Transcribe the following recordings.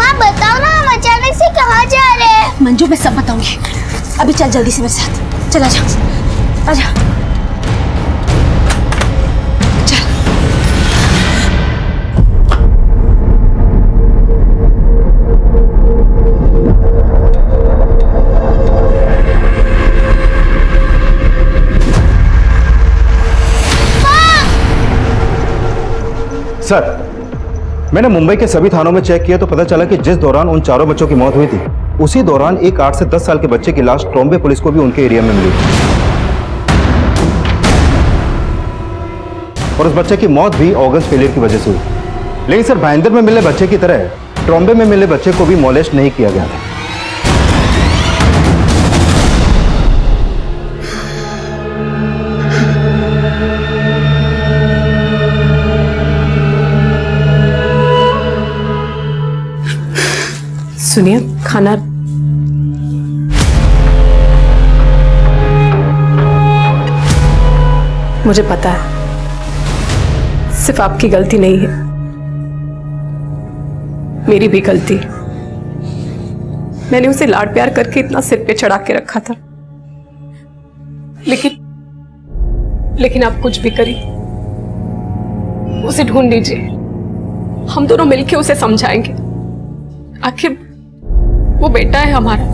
माँ बताओ ना, हम अचानक से कहाँ जा रहे हैं? मंजू मैं सब बताऊंगी, अभी चल जल्दी से मेरे साथ, चल आजा आजा चल। सर, मैंने मुंबई के सभी थानों में चेक किया तो पता चला कि जिस दौरान उन चारों बच्चों की मौत हुई थी, उसी दौरान एक 8 से 10 साल के बच्चे की लाश ट्रॉम्बे पुलिस को भी उनके एरिया में मिली और उस बच्चे की मौत भी ऑर्गन फेलियर की वजह से हुई। लेकिन सर, भाईंदर में मिले बच्चे की तरह ट्रॉम्बे में मिले बच्चे को भी मॉलेस्ट नहीं किया गया था। सुनिए, खाना मुझे पता है सिर्फ आपकी गलती नहीं है, मेरी भी गलती। मैंने उसे लाड प्यार करके इतना सिर पे चढ़ा के रखा था, लेकिन आप कुछ भी करिए, उसे ढूंढ लीजिए, हम दोनों मिलके उसे समझाएंगे। आखिर वो बेटा है हमारा।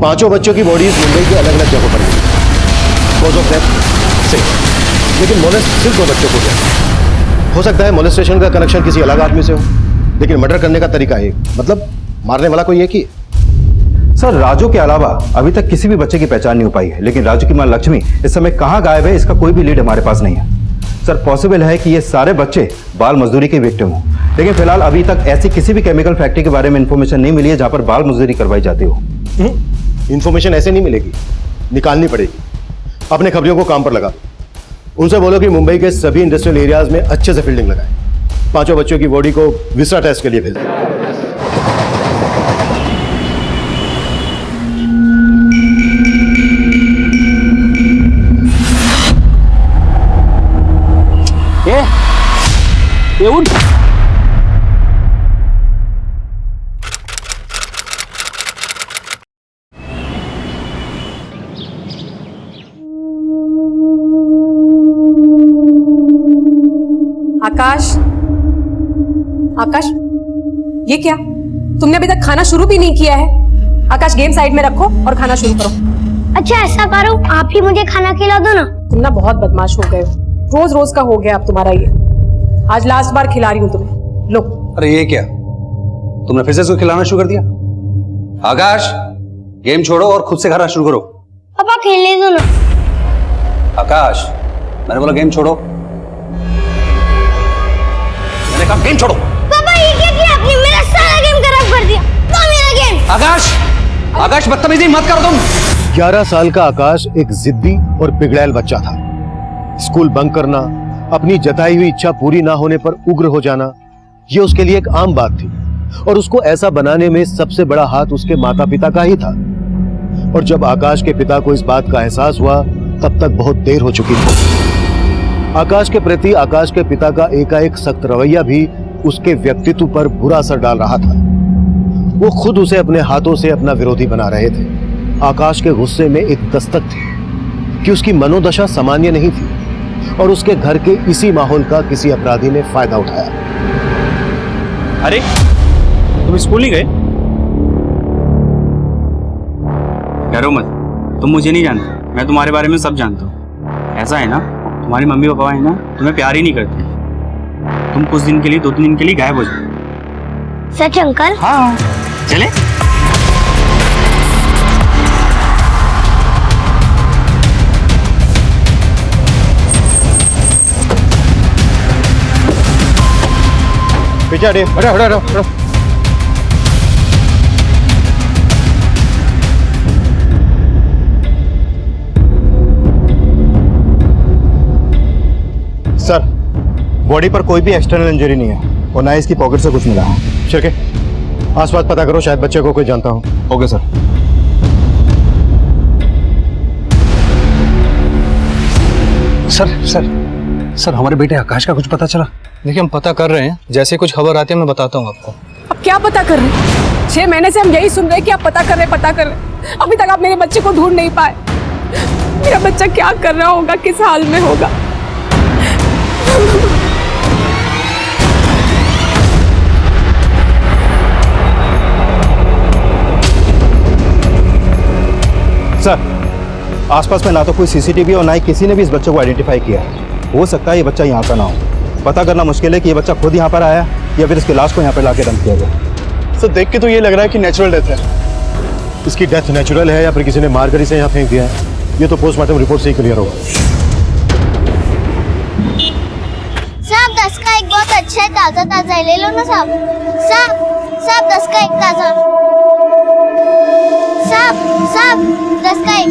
पांचों बच्चों की बॉडीज मुंबई के अलग अलग जगहों पर मिली, कॉज ऑफ डेथ सेम, लेकिन मोलेस्ट सिर्फ 2 बच्चों को किया। हो सकता है मोलेस्टेशन का कनेक्शन किसी अलग आदमी से हो, लेकिन मर्डर करने का तरीका एक, मतलब मारने वाला कोई एक ही। सर, राजू के अलावा अभी तक किसी भी बच्चे की पहचान नहीं हो पाई है, लेकिन राजू की मां लक्ष्मी इस समय कहां गायब है, इसका कोई भी लीड हमारे पास नहीं है। सर, पॉसिबल है कि ये सारे बच्चे बाल मजदूरी के विक्टिम हो, लेकिन फिलहाल अभी तक ऐसी किसी भी केमिकल फैक्ट्री के बारे में इंफॉर्मेशन नहीं मिली है जहां पर बाल मजदूरी करवाई जाती हो। इंफॉर्मेशन ऐसे नहीं मिलेगी, निकालनी पड़ेगी। अपने खबरियों को काम पर लगा दो, उनसे बोलो कि मुंबई के सभी इंडस्ट्रियल एरियाज में अच्छे से फील्डिंग लगाएं। पांचों बच्चों की बॉडी को विसरा टेस्ट के लिए भेज दें। ये उठ। आकाश, आकाश, ये क्या? तुमने अभी तक खाना शुरू भी नहीं किया है। आकाश, गेम साइड में रखो और खाना शुरू करो। अच्छा ऐसा करो, आप ही मुझे खाना खिला दो ना। तुम ना बहुत बदमाश हो गए हो, रोज रोज का हो गया अब तुम्हारा ये। आज लास्ट बार खिला रही हूँ तुम्हें, लो। अरे ये क्या, तुमने फिर से इसको खिलाना शुरू कर दिया? आकाश, गेम छोड़ो और खुद से खाना शुरू करो। पापा खेलने दो ना। आकाश, मैंने बोला गेम छोड़ो, मैंने कहा गेम छोड़ो। पापा ये क्या किया आपने? मेरा सारा गेम खराब कर दिया। वो मेरा गेम। आकाश, आकाश बदतमीजी मत करो तुम। 11 साल का आकाश एक जिद्दी और बिगड़ैल बच्चा था। स्कूल बंक करना, अपनी जताई हुई इच्छा पूरी ना होने पर उग्र हो जाना, यह उसके लिए एक आम बात थी और उसको ऐसा बनाने में सबसे बड़ा हाथ उसके माता पिता का ही था। और जब आकाश के पिता को इस बात का एहसास हुआ तब तक बहुत देर हो चुकी थी। आकाश के प्रति आकाश के पिता का एकाएक सख्त रवैया भी उसके व्यक्तित्व पर बुरा असर डाल रहा था। वो खुद उसे अपने हाथों से अपना विरोधी बना रहे थे। आकाश के गुस्से में एक दस्तक थी कि उसकी मनोदशा सामान्य नहीं थी और उसके घर के इसी माहौल का किसी अपराधी ने फायदा उठाया। अरे तुम स्कूल नहीं गए? डरो मत, तुम मुझे नहीं जानते, मैं तुम्हारे बारे में सब जानता हूँ। ऐसा है ना, तुम्हारी मम्मी पापा है ना, तुम्हें प्यार ही नहीं करते। तुम कुछ दिन के लिए, 2-3 दिन के लिए गायब हो जाओ। सच अंकल? हाँ, चले। पीछे हटे, हटो हटो हटो। सर, बॉडी पर कोई भी एक्सटर्नल इंजरी नहीं है और ना इसकी पॉकेट से कुछ मिला है। शिरके, आसपास पता करो, शायद बच्चे को कोई जानता हो। Okay sir. सर हमारे बेटे आकाश का कुछ पता चला? देखिए हम पता कर रहे हैं, जैसे कुछ खबर आती है मैं बताता हूँ आपको। अब क्या पता कर रहे? 6 महीने से हम यही सुन रहे हैं कि आप पता कर रहे। अभी तक आप मेरे बच्चे को ढूंढ नहीं पाए। मेरा बच्चा क्या कर रहा होगा, किस हाल में होगा? सर, आसपास में ना तो कोई सीसीटीवी और ना ही किसी ने भी इस बच्चे को आइडेंटिफाई किया है। हो सकता है ये बच्चा यहाँ का ना हो। पता करना मुश्किल है कि ये बच्चा खुद यहाँ पर आया या फिर इसकी लाश को यहाँ पर लाके डंप किया गया। सर देख के तो ये लग रहा है कि नेचुरल डेथ है। इसकी डेथ नेचुरल है या फिर किसी ने मारकर इसे यहाँ फेंक दिया है, ये तो पोस्टमार्टम रिपोर्ट से ही क्लियर होगा। साहब 10 का एक बहुत अच्छा है, ताजा ताजा है, ले लो ना साहब। साहब 10 का एक ताजा। साहब 10 का एक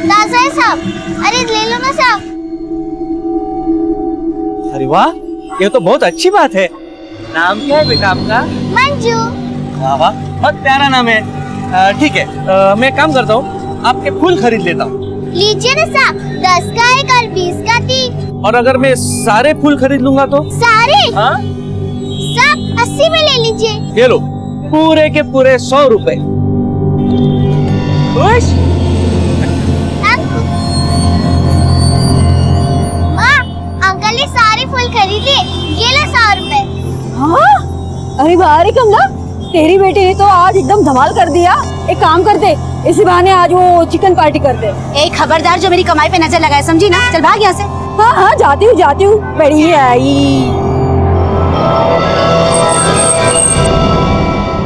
ताजा है साहब, अरे ले लो ना साहब। अरे वाह, ये तो बहुत अच्छी बात है। नाम क्या है बेटा आपका? मंजू। वाह वाह, बहुत प्यारा नाम है। ठीक है, मैं काम करता हूँ, आपके फूल खरीद लेता हूँ। लीजिए ना साहब, 10 का एक और 20 का 3। और अगर मैं सारे फूल खरीद लूंगा तो? सारे? हाँ? साहब 80 में ले लीजिए। ये लो, पूरे के पूरे 100 रुपए। खुश? अंकल ने सारे फूल खरीद लिए, ये लो 100 रुपए। हाँ? अरे वाह रे कमला, तेरी बेटी ने तो आज एकदम धमाल कर दिया। एक काम करते, इसी बहाने आज वो चिकन पार्टी करते। एक खबरदार जो मेरी कमाई पे नजर लगाए, समझी ना? चल भाग यहाँ से। हाँ जाती हूँ। बड़ी आई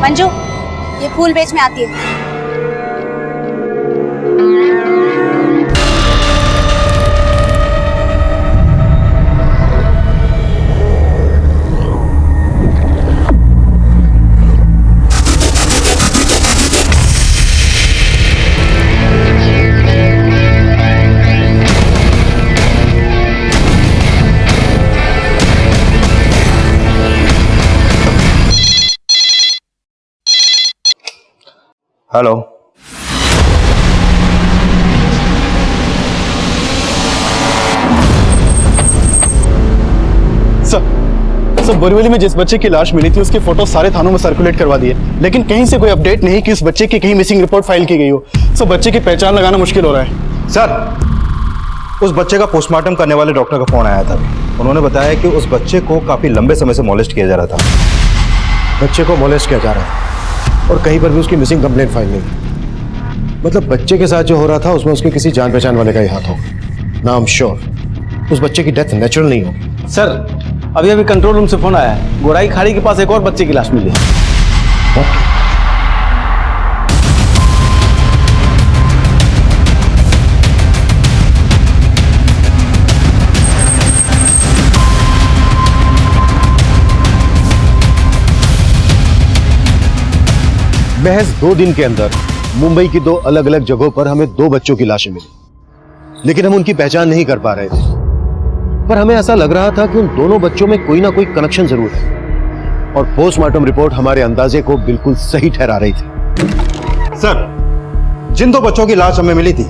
मंजू, ये फूल बेच में आती है। हेलो। सर बोरीवली में जिस बच्चे की लाश मिली थी उसके फोटो सारे थानों में सर्कुलेट करवा दिए, लेकिन कहीं से कोई अपडेट नहीं कि उस बच्चे की कहीं मिसिंग रिपोर्ट फाइल की गई हो। सर बच्चे की पहचान लगाना मुश्किल हो रहा है। सर, उस बच्चे का पोस्टमार्टम करने वाले डॉक्टर का फोन आया था। उन्होंने बताया कि उस बच्चे को काफी लंबे समय से मोलेस्ट किया जा रहा था। बच्चे को मोलेस्ट किया जा रहा है और कहीं पर भी उसकी मिसिंग कंप्लेंट फाइल नहीं। मतलब बच्चे के साथ जो हो रहा था उसमें उसके किसी जान पहचान वाले का ही हाथ होगा। ना आई एम श्योर उस बच्चे की डेथ नेचुरल नहीं होगी। सर अभी कंट्रोल रूम से फोन आया है, गोराई खाड़ी के पास एक और बच्चे की लाश मिली है। महज 2 दिन के अंदर मुंबई की 2 अलग अलग जगहों पर हमें 2 बच्चों की लाशें मिली, लेकिन हम उनकी पहचान नहीं कर पा रहे थे। पर हमें ऐसा लग रहा था कि उन दोनों बच्चों में कोई ना कोई कनेक्शन जरूर है और पोस्टमार्टम रिपोर्ट हमारे अंदाजे को बिल्कुल सही ठहरा रही थी। सर, जिन 2 बच्चों की लाश हमें मिली थी,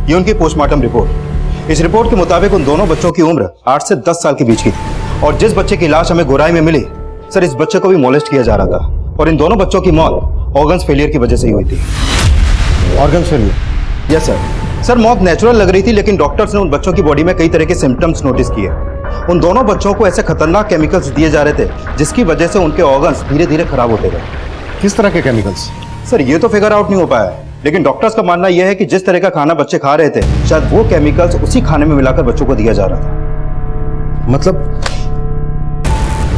ये उनकी पोस्टमार्टम रिपोर्ट। इस रिपोर्ट के मुताबिक उन दोनों बच्चों की उम्र 8 से 10 साल के बीच की थी और जिस बच्चे की लाश हमें गोराई में मिली, सर इस बच्चे को भी मोलेस्ट किया जा रहा था और इन दोनों बच्चों की मौत ऑर्गन्स फेलियर की वजह से ही हुई थी। Organs failure? Yes sir. Sir मौत नेचुरल लग रही थी, लेकिन डॉक्टर्स ने उन बच्चों की बॉडी में कई तरह के सिम्टम्स नोटिस किए। उन दोनों बच्चों को ऐसे खतरनाक केमिकल्स दिए जा रहे थे जिसकी वजह से उनके ऑर्गन्स धीरे धीरे खराब होते गए। किस तरह के केमिकल्स? सर ये तो फिगर आउट नहीं हो पाया है, लेकिन डॉक्टर्स का मानना यह है कि जिस तरह का खाना बच्चे खा रहे थे, शायद वो केमिकल्स उसी खाने में मिलाकर बच्चों को दिया जा रहा था। मतलब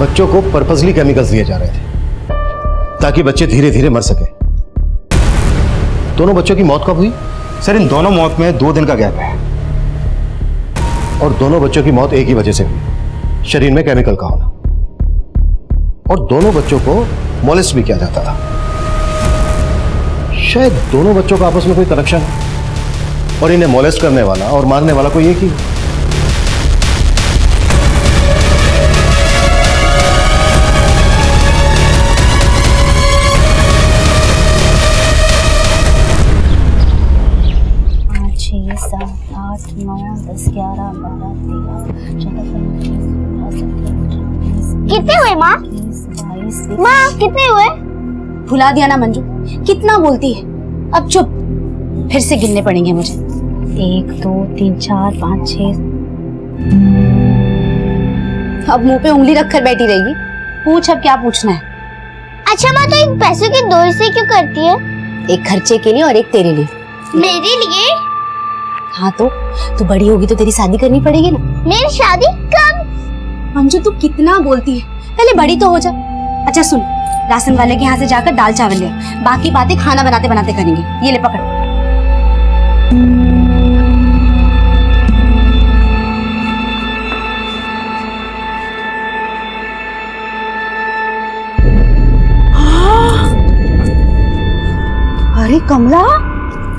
बच्चों को पर्पसली केमिकल्स दिए जा रहे थे ताकि बच्चे धीरे धीरे मर सके। दोनों बच्चों की मौत कब हुई? सर इन दोनों मौत में 2 दिन का गैप है और दोनों बच्चों की मौत एक ही वजह से हुई, शरीर में केमिकल का होना। और दोनों बच्चों को मोलेस्ट भी किया जाता था। शायद दोनों बच्चों का आपस में कोई कनेक्शन है और इन्हें मोलेस्ट करने वाला और मारने वाला कोई एक ही। माँ? माँ कितने हुए? भुला दिया ना मंजू, कितना बोलती है। अब चुप, फिर से गिनने पड़ेंगे मुझे। 1 2 3 4 5 6। अब मुंह पे उंगली रखकर बैठी रहेगी। पूछ अब क्या पूछना है। अच्छा माँ, तो इन पैसों की 2 हिस्से क्यों करती है? एक खर्चे के लिए और एक तेरे लिए। मेरे लिए? हाँ तो तू बड़ी होगी तो तेरी शादी करनी पड़ेगी ना। मेरी शादी कब? मंजू तू कितना बोलती है, पहले बड़ी तो हो जा। अच्छा सुन, राशन वाले के यहाँ से जाकर दाल चावल ले, बाकी बातें खाना बनाते बनाते करेंगे। ये ले पकड़। अरे कमला,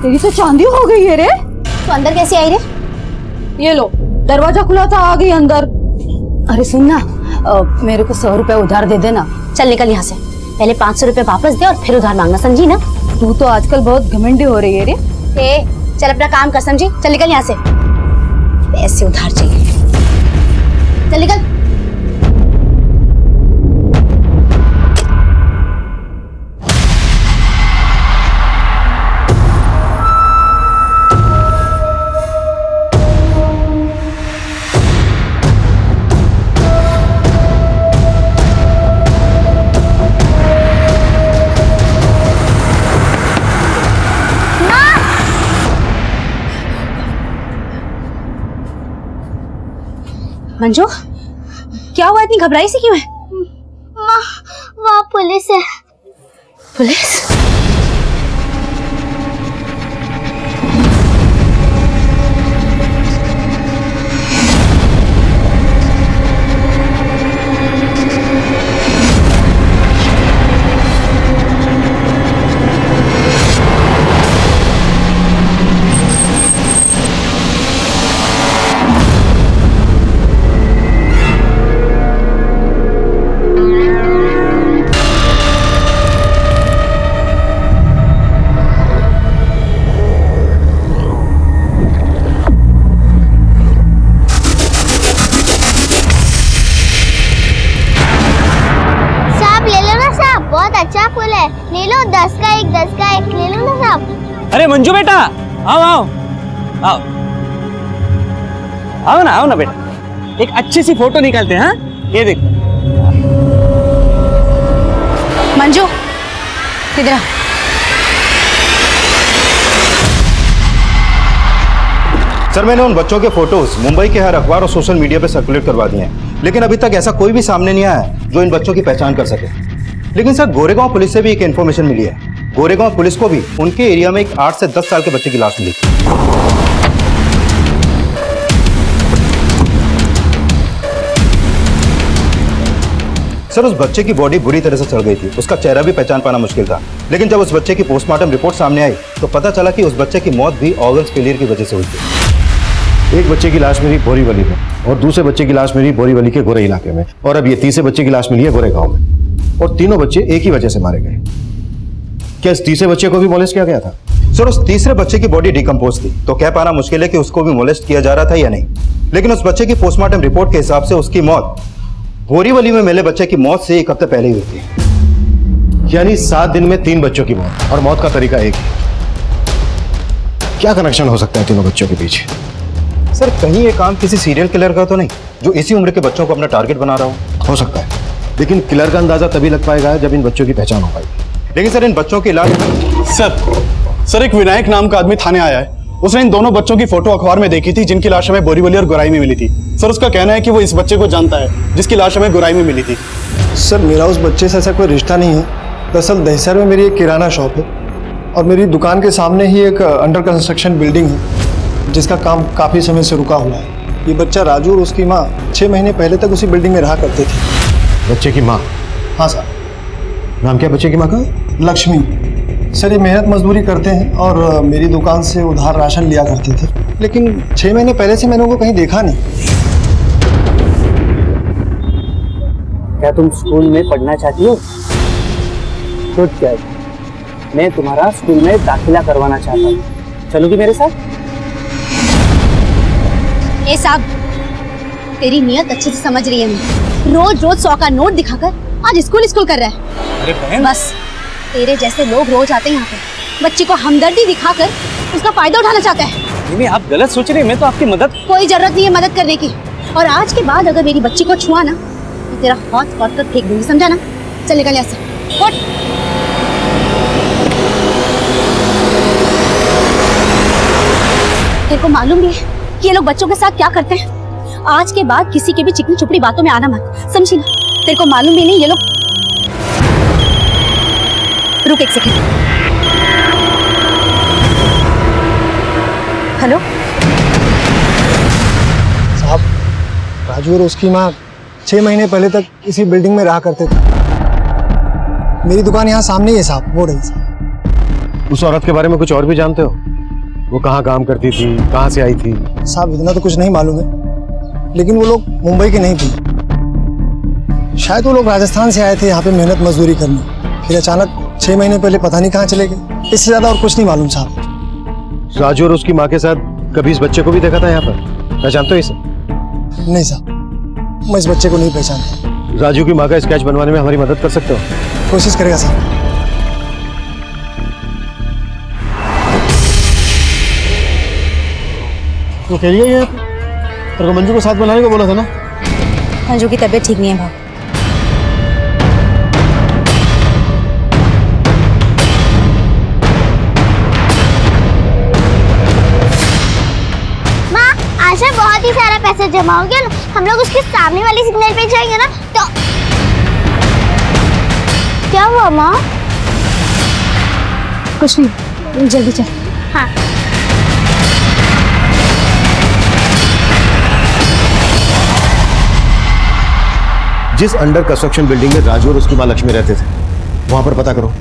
तेरी तो चांदी हो गई है रे। तू अंदर कैसे आई रे? ये लो, दरवाजा खुला था, आ गई अंदर। अरे सुन ना, मेरे को 100 रुपए उधार दे देना। चल निकल यहाँ से, पहले 500 रुपए वापस दे और फिर उधार मांगना, समझी ना? तू तो आजकल बहुत घमंडी हो रही है रे। ए, चल अपना काम कर, समझी? चल निकल यहाँ से, पैसे उधार चाहिए। चल निकल। मंजू, क्या हुआ? इतनी घबराई सी क्यों है? माँ, वहाँ पुलिस है। पुलिस? अच्छा फूल है, ले लो। 10 का एक, 10 का एक ले लो ना साहब। अरे मंजू बेटा, आओ आओ आओ आओ ना बेटा, एक अच्छी सी फोटो निकालते हैं। हाँ, ये देख मंजू, इधर आ। सर, मैंने उन बच्चों के फोटोज मुंबई के हर अखबार और सोशल मीडिया पे सर्कुलेट करवा दिए हैं, लेकिन अभी तक ऐसा कोई भी सामने नहीं आया जो इन बच्चों की पहचान कर सके। लेकिन सर, गोरेगांव पुलिस से भी एक इन्फॉर्मेशन मिली है। गोरेगांव पुलिस को भी उनके एरिया में एक 8 से 10 साल के बच्चे की लाश मिली। सर, उस बच्चे की बॉडी बुरी तरह से सड़ गई थी, उसका चेहरा भी पहचान पाना मुश्किल था। लेकिन जब उस बच्चे की पोस्टमार्टम रिपोर्ट सामने आई तो पता चला कि उस बच्चे की मौत भी ऑर्गन्स फेलियर की वजह से हुई थी। एक बच्चे की लाश मिली बोरीवली में और दूसरे बच्चे की लाश मिली बोरीवली के गोरे इलाके में, और अब ये तीसरे बच्चे की लाश मिली है गोरेगांव में, और तीनों बच्चे एक ही वजह से मारे गए। क्या इस तीसरे बच्चे को भी मोलेस्ट किया गया था? सर, उस तीसरे बच्चे की बॉडी डिकम्पोज थी, तो कह पाना मुश्किल है कि उसको भी मोलेस्ट किया जा रहा था या नहीं। लेकिन उस बच्चे की पोस्टमार्टम रिपोर्ट के हिसाब से उसकी मौत बोरीवली में मिले बच्चे की मौत से 1 हफ्ते पहले ही हुई थी। यानी 7 दिन में 3 बच्चों की मौत, और मौत का तरीका एक ही। क्या कनेक्शन हो सकता है तीनों बच्चों के बीच? सर, कहीं ये काम किसी सीरियल किलर का तो नहीं जो इसी उम्र के बच्चों को अपना टारगेट बना रहा हो सकता है, लेकिन किलर का अंदाजा तभी लग पाएगा जब इन बच्चों की पहचान हो पाएगी। लेकिन सर, इन बच्चों के इलाज सर एक विनायक नाम का आदमी थाने आया है। उसने इन दोनों बच्चों की फोटो अखबार में देखी थी जिनकी लाश हमें बोरीवली और गोराई में मिली थी। सर, उसका कहना है कि वो इस बच्चे को जानता है जिसकी लाश हमें गोराई में मिली थी। सर, मेरा उस बच्चे से ऐसा कोई रिश्ता नहीं है। दरअसल दहिसर में मेरी एक किराना शॉप है और मेरी दुकान के सामने ही एक अंडर कंस्ट्रक्शन बिल्डिंग है जिसका काम काफ़ी समय से रुका हुआ है। ये बच्चा राजू और उसकी माँ 6 महीने पहले तक उसी बिल्डिंग में रहा करते थे। बच्चे की माँ? हाँ सर। नाम क्या बच्चे की माँ का? लक्ष्मी। सर, ये मेहनत मजदूरी करते हैं और मेरी दुकान से उधार राशन लिया करते थे, लेकिन 6 महीने पहले से मैंने उनको कहीं देखा नहीं। क्या तुम स्कूल में पढ़ना चाहती हो? तो क्या, मैं तुम्हारा स्कूल में दाखिला करवाना चाहता हूँ, चलोगी मेरे साथ? ए साहब, तेरी नियत अच्छे से समझ रही है मैं। रोज रोज 100 का नोट दिखाकर आज स्कूल कर रहा है। अरे बहन, बस तेरे जैसे लोग रोज आते हैं यहाँ पे, बच्चे को हमदर्दी दिखाकर उसका फायदा उठाना चाहता है। नहीं, आप गलत सोच रही हैं, मैं तो आपकी मदद। कोई जरूरत नहीं है मदद करने की, और आज के बाद अगर मेरी बच्ची को छुआ ना तो तेरा हाथ काट कर फेंक दूंगी, समझा ना? चल निकल यहाँ से, उठ। तेरे को मालूम भी है कि ये लोग बच्चों के साथ क्या करते हैं? आज के बाद किसी के भी चिकनी चुपड़ी बातों में आना मत, समझी ना? तेरे को मालूम भी नहीं ये लोग। रुक एक सेकंड। हेलो साहब, राजू और उसकी माँ 6 महीने पहले तक इसी बिल्डिंग में रहा करते थे। मेरी दुकान यहाँ सामने ही है साहब, वो रही साहब। उस औरत के बारे में कुछ और भी जानते हो? वो कहाँ काम करती थी, कहाँ से आई थी? साहब इतना तो कुछ नहीं मालूम है, लेकिन वो लोग मुंबई के नहीं थे। शायद वो लोग राजस्थान से आए थे यहाँ पे मेहनत मजदूरी करने, फिर अचानक 6 महीने पहले पता नहीं कहाँ चले गए। इससे ज्यादा और कुछ नहीं मालूम साहब। राजू और उसकी माँ के साथ कभी इस बच्चे को भी देखा था यहाँ पर? पहचानते हो इसे? नहीं साहब, मैं इस बच्चे को नहीं पहचानता। राजू की माँ का स्केच बनवाने में हमारी मदद कर सकते हो? कोशिश करेगा साहब। तो कह रही है ये तेरे को मंजू को साथ बनाने को बोला था ना? मंजू की तबीयत ठीक नहीं है भाई। माँ, आशा बहुत ही सारा पैसा जमा हो गया ना, हम लोग उसके सामने वाली सिग्नल पे जाएंगे ना तो। क्या हुआ माँ? कुछ नहीं, जल्दी चल। हाँ। जिस अंडर कंस्ट्रक्शन बिल्डिंग में राजू और उसकी माँ लक्ष्मी रहते थे, वहां पर पता करो,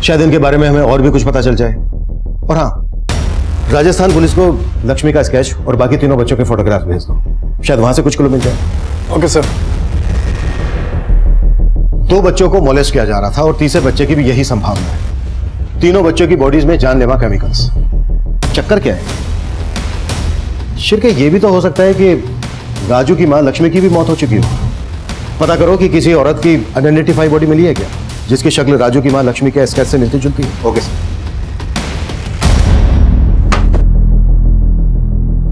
शायद इनके बारे में हमें और भी कुछ पता चल जाए। और हाँ, राजस्थान पुलिस को लक्ष्मी का स्केच और बाकी तीनों बच्चों के फोटोग्राफ भेज दो, शायद वहां से कुछ क्लू मिल जाए। Okay sir. 2 बच्चों को मोलेस्ट किया जा रहा था और तीसरे बच्चे की भी यही संभावना है। तीनों बच्चों की बॉडीज में जानलेवा केमिकल्स। चक्कर क्या है? शिरके ये भी तो हो सकता है कि राजू की माँ लक्ष्मी की भी मौत हो चुकी हो। पता करो कि किसी औरत की अनआइडेंटिफाई बॉडी मिली है क्या, जिसकी शक्ल राजू की माँ लक्ष्मी के स्केच से मिलती जुलती है। Okay sir.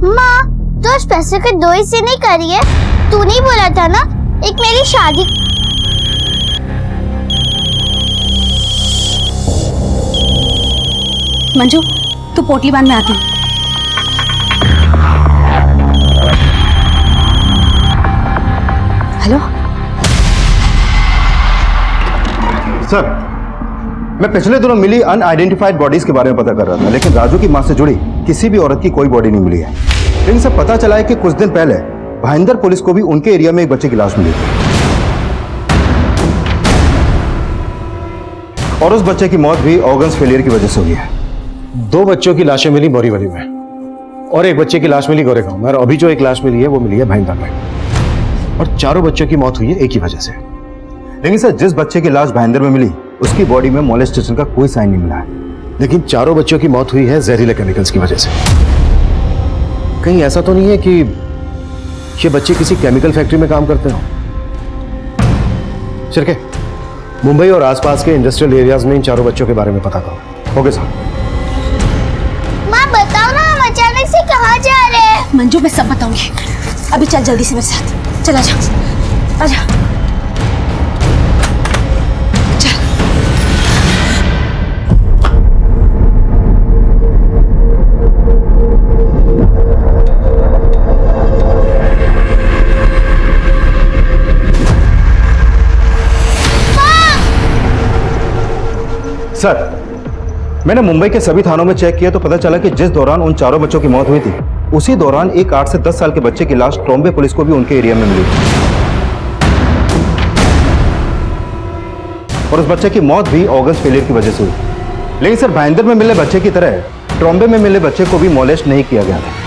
माँ, तो उस पैसे के 2 हिस्से नहीं करिए, तू नहीं बोला था ना एक मेरी शादी। मंजू, तू पोटली बांध में आती है। हेलो सर, मैं पिछले दिनों मिली अनआइडेंटिफाइड बॉडीज के बारे में पता कर रहा था, लेकिन राजू की मां से जुड़ी किसी भी औरत की कोई बॉडी नहीं मिली है। लेकिन सब पता चला है कि कुछ दिन पहले भाईंदर पुलिस को भी उनके एरिया में एक बच्चे की लाश मिली थी, और उस बच्चे की मौत भी ऑर्गन्स फेलियर की वजह से हुई है। 2 बच्चों की लाशें मिली बोरीवली में, और एक बच्चे की लाश मिली गोरेगांव में, और अभी जो एक लाश मिली है वो मिली है भाईंदर में, और चारों बच्चों की मौत हुई है एक ही वजह से। लेकिन सर, जिस बच्चे की लाश भाईंदर में मिली उसकी बॉडी में मोलेस्टेशन का कोई साइन नहीं मिला है। लेकिन चारों बच्चों की मौत हुई है जहरीले केमिकल्स की वजह से। कहीं ऐसा तो नहीं है कि ये बच्चे किसी केमिकल फैक्ट्री में काम करते हो? चिरके, मुंबई और आसपास के इंडस्ट्रियल एरियाज में इन चारों बच्चों के बारे में पता करो। Okay sir. माँ बताओ ना, हम अचानक से कहाँ जा रहे हैं? मंजू, मैं सब बताऊंगी। अभी चल जल्दी से मेरे साथ, चल आजा, आजा। सर, मैंने मुंबई के सभी थानों में चेक किया तो पता चला कि जिस दौरान उन चारों बच्चों की मौत हुई थी, उसी दौरान एक 8 से 10 साल के बच्चे की लाश ट्रॉम्बे पुलिस को भी उनके एरिया में मिली थी, और उस बच्चे की मौत भी ऑर्गन्स फेलियर की वजह से हुई। लेकिन सर, भाईंदर में मिले बच्चे की तरह ट्रॉम्बे में मिले बच्चे को भी मोलेस्ट नहीं किया गया था।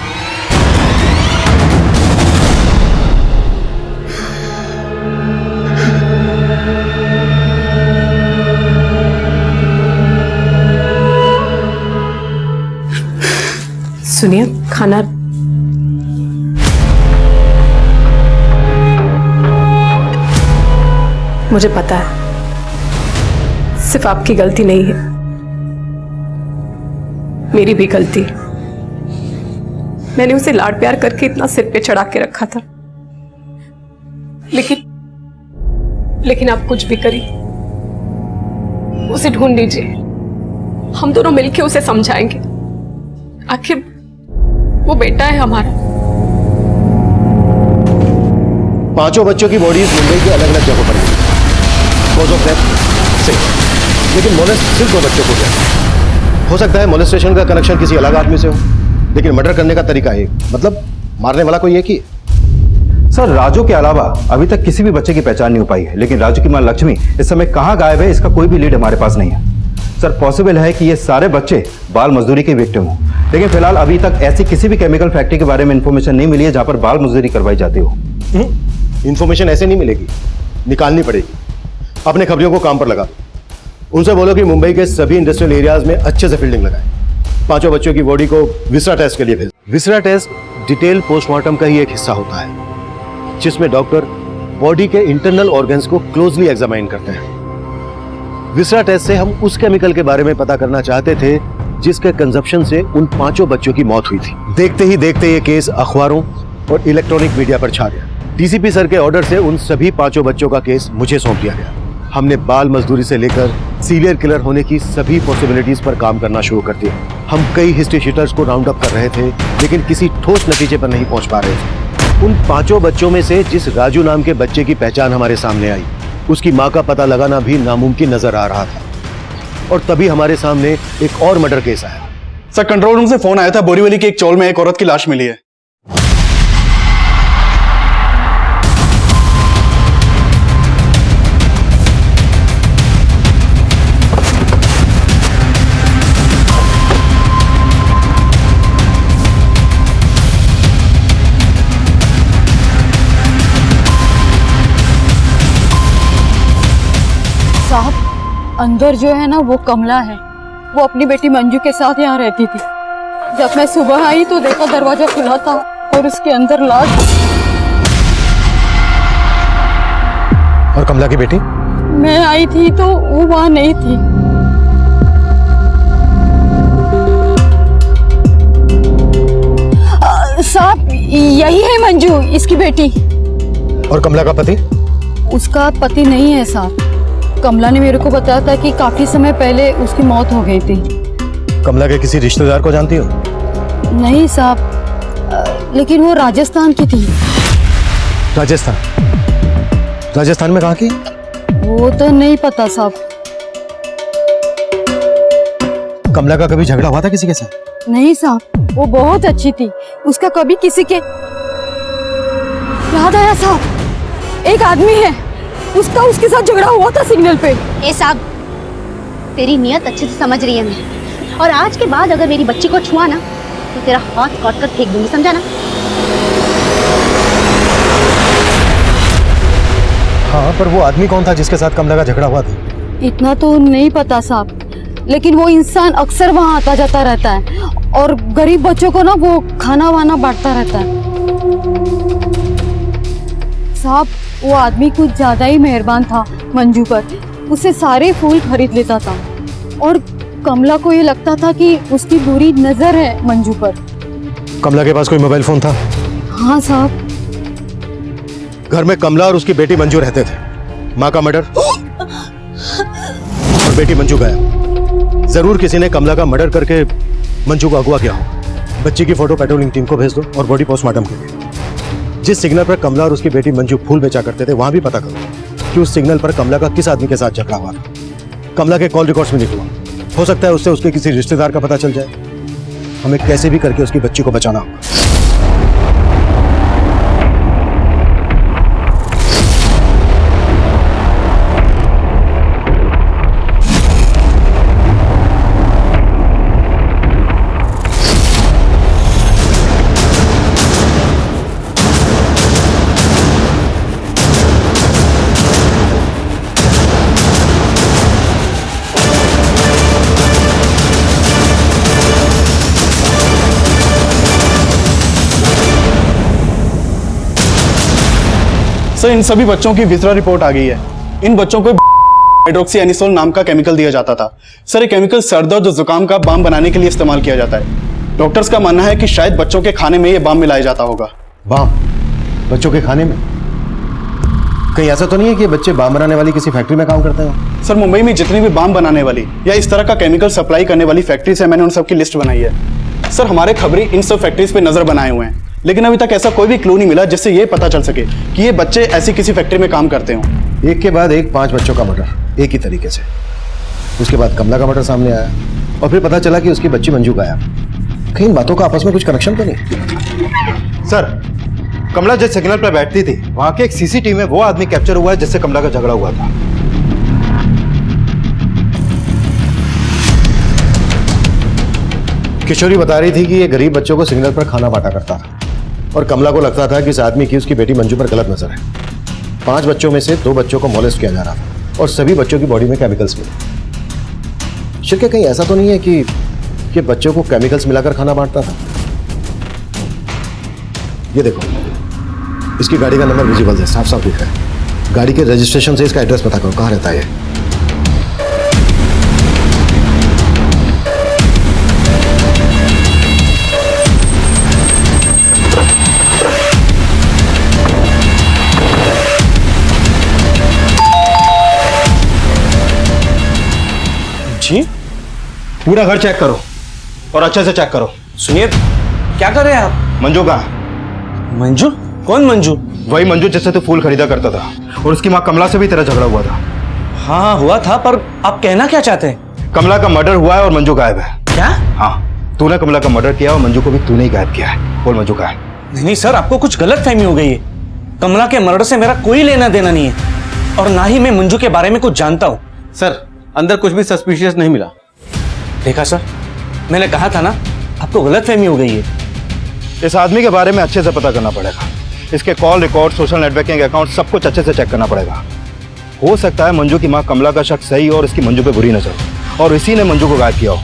सुनिए, खाना मुझे पता है सिर्फ आपकी गलती नहीं है, मेरी भी गलती। मैंने उसे लाड प्यार करके इतना सिर पे चढ़ा के रखा था, लेकिन आप कुछ भी करिए, उसे ढूंढ लीजिए। हम दोनों मिलके उसे समझाएंगे। आखिर वो बेटा है हमारा। पांचों बच्चों की बॉडीज मुंबई के अलग अलग जगहों पर मिली। कॉज ऑफ डेथ सेम, लेकिन मोलेस्ट सिर्फ 2 बच्चों को किया। हो सकता है मोलेस्टेशन का कनेक्शन किसी अलग आदमी से हो, लेकिन मर्डर करने का तरीका एक, मतलब मारने वाला कोई एक ही है। सर राजू के अलावा अभी तक किसी भी बच्चे की पहचान नहीं हो पाई है, लेकिन राजू की मां लक्ष्मी इस समय कहां गायब है इसका कोई भी लीड हमारे पास नहीं है। सर पॉसिबल है कि ये सारे बच्चे बाल मजदूरी के विक्टिम हों, लेकिन फिलहाल अभी तक ऐसी किसी भी केमिकल फैक्ट्री के बारे में इंफॉर्मेशन नहीं मिली है जहां पर बाल मजदूरी करवाई जाती हो। इंफॉर्मेशन ऐसे नहीं मिलेगी, निकालनी पड़ेगी। अपने खबरियों को काम पर लगा दो, उनसे बोलो कि मुंबई के सभी इंडस्ट्रियल एरियाज में अच्छे से फील्डिंग लगाएं। पांचों बच्चों की बॉडी को विसरा टेस्ट के लिए भेज। विसरा टेस्ट डिटेल पोस्टमार्टम का ही एक हिस्सा होता है, जिसमें डॉक्टर बॉडी के इंटरनल ऑर्गन्स को क्लोजली एग्जामाइन करते हैं। विसरा टेस्ट से हम उस केमिकल के बारे में पता करना चाहते थे जिसके कंजप्शन से उन पांचों बच्चों की मौत हुई थी। देखते ही देखते ये केस अखबारों और इलेक्ट्रॉनिक मीडिया पर छा गया। डीसीपी सर के ऑर्डर से उन सभी पांचों बच्चों का केस मुझे सौंप दिया गया। हमने बाल मजदूरी से लेकर सीरियल किलर होने की सभी पॉसिबिलिटीज पर काम करना शुरू कर दिया। हम कई हिस्ट्री शीटर्स को राउंड अप कर रहे थे, लेकिन किसी ठोस नतीजे पर नहीं पहुंच पा रहे थे। उन पांचों बच्चों में से जिस राजू नाम के बच्चे की पहचान हमारे सामने आई, उसकी मां का पता लगाना भी नामुमकिन नजर आ रहा था। और तभी हमारे सामने एक और मर्डर केस आया। सर कंट्रोल रूम से फोन आया था, बोरीवली के एक चौल में एक औरत की लाश मिली है। साहब अंदर जो है ना वो कमला है, वो अपनी बेटी मंजू के साथ यहाँ रहती थी। जब मैं सुबह आई तो देखा दरवाजा खुला था और उसके अंदर लाश। और कमला की बेटी? मैं आई थी तो वो वहाँ नहीं थी। साहब यही है मंजू, इसकी बेटी। और कमला का पति? उसका पति नहीं है साहब। कमला ने मेरे को बताया था कि काफी समय पहले उसकी मौत हो गई थी। कमला के किसी रिश्तेदार को जानती हो? नहीं साहब, लेकिन वो राजस्थान की थी। राजस्थान? राजस्थान में कहाँ की? वो तो नहीं पता साहब। कमला का कभी झगड़ा हुआ था किसी के साथ? नहीं साहब, वो बहुत अच्छी थी। उसका कभी किसी के। याद आया साहब, एक आदमी है, उसका उसके साथ झगड़ा हुआ था सिग्नल पे। ए साहब, तेरी नियत अच्छे से समझ रही है मैं, और आज के बाद अगर मेरी बच्ची को छुआ ना तो तेरा हाथ काट कर फेंक दूंगी, समझा ना? हाँ, पर वो आदमी कौन था जिसके साथ कमला का झगड़ा हुआ था? इतना तो नहीं पता साहब, लेकिन वो इंसान अक्सर वहाँ आता जाता रहता है और गरीब बच्चों को ना वो खाना वाना बांटता रहता है। साहब वो आदमी कुछ ज्यादा ही मेहरबान था मंजू पर, उससे सारे फूल खरीद लेता था और कमला को ये लगता था कि उसकी बुरी नजर है मंजू पर। कमला के पास कोई मोबाइल फोन था? हाँ साहब। घर में कमला और उसकी बेटी मंजू रहते थे। माँ का मर्डर और बेटी मंजू गायब। जरूर किसी ने कमला का मर्डर करके मंजू को अगवा किया हो। बच्ची की फोटो पेट्रोलिंग टीम को भेज दो और बॉडी पोस्टमार्टम के लिए। जिस सिग्नल पर कमला और उसकी बेटी मंजू फूल बेचा करते थे वहां भी पता करो कि उस सिग्नल पर कमला का किस आदमी के साथ झगड़ा हुआ था। कमला के कॉल रिकॉर्ड्स में निकला, हो सकता है उससे उसके किसी रिश्तेदार का पता चल जाए। हमें कैसे भी करके उसकी बच्ची को बचाना होगा। सर इन सभी बच्चों की विसरा रिपोर्ट आ गई है। इन बच्चों को हाइड्रोक्सीएनिसोल नाम का केमिकल दिया जाता था। सर, ये केमिकल सर दर्द और जुकाम का बाम बनाने के लिए इस्तेमाल किया जाता है। डॉक्टर्स का मानना है कि शायद बच्चों के खाने में ये बाम मिलाया जाता होगा। बाम बच्चों के खाने में? कहीं ऐसा तो नहीं है कि बच्चे बाम बनाने वाली किसी फैक्ट्री में काम करते हैं? सर, मुंबई में जितनी भी बाम बनाने वाली या इस तरह का केमिकल सप्लाई करने वाली फैक्ट्रीज है, मैंने उन सब की लिस्ट बनाई है। सर, हमारे खबरी इन सब फैक्ट्रीज पे नजर बनाए हुए हैं, लेकिन अभी तक ऐसा कोई भी क्लू नहीं मिला जिससे ये पता चल सके कि ये बच्चे ऐसी किसी फैक्ट्री में काम करते हों। एक के बाद एक 5 बच्चों का मर्डर एक ही तरीके से। उसके बाद कमला का मर्डर सामने आया और फिर पता चला कि उसकी बच्ची मंजू गायब। कहीं इन बातों का आपस में कुछ कनेक्शन तो नहीं? सर, कमला जिस सिग्नल पर बैठती थी वहां के एक सीसीटीवी में वो आदमी कैप्चर हुआ है जिससे कमला का झगड़ा हुआ था। किशोरी बता रही थी कि ये गरीब बच्चों को सिग्नल पर खाना बांटा करता था और कमला को लगता था कि इस आदमी की उसकी बेटी मंजू पर गलत नजर है। 5 बच्चों में से 2 बच्चों को मॉलेस्ट किया जा रहा था और सभी बच्चों की बॉडी में केमिकल्स मिले। शिल्के, कहीं ऐसा तो नहीं है कि बच्चों को केमिकल्स मिलाकर खाना बांटता था? ये देखो, इसकी गाड़ी का नंबर विजिबल है, साफ साफ दिख रहा है। गाड़ी के रजिस्ट्रेशन से इसका एड्रेस पता करो, कहाँ रहता है ये। जी, पूरा घर चेक करो और अच्छे से चेक करो। सुनिए, क्या कर रहे हैं आप? मंजू कहाँ? मंजू? कौन मंजू? वही मंजू जिससे तू फूल खरीदा करता था और उसकी माँ कमला से भी तेरा झगड़ा हुआ था। हाँ, हुआ था, पर आप कहना क्या चाहते हैं? कमला का मर्डर हुआ है और मंजू गायब है। क्या? हाँ, तूने कमला का मर्डर किया और मंजू को भी तूने ही गायब किया है। बोल मंजू कहाँ है? नहीं सर, आपको कुछ गलत फहमी हो गई है। कमला के मर्डर से मेरा कोई लेना देना नहीं है और ना ही मैं मंजू के बारे में कुछ जानता हूँ। सर, अंदर कुछ भी सस्पिशियस नहीं मिला। देखा सर, मैंने कहा था ना, आपको गलत फहमी हो गई है। इस आदमी के बारे में अच्छे से पता करना पड़ेगा। इसके call record, social networking account, सब कुछ अच्छे से चेक करना पड़ेगा। हो सकता है मंजू की माँ कमला का शक सही और इसकी मंजू पे बुरी नजर हो और इसी ने मंजू को गायब किया हो।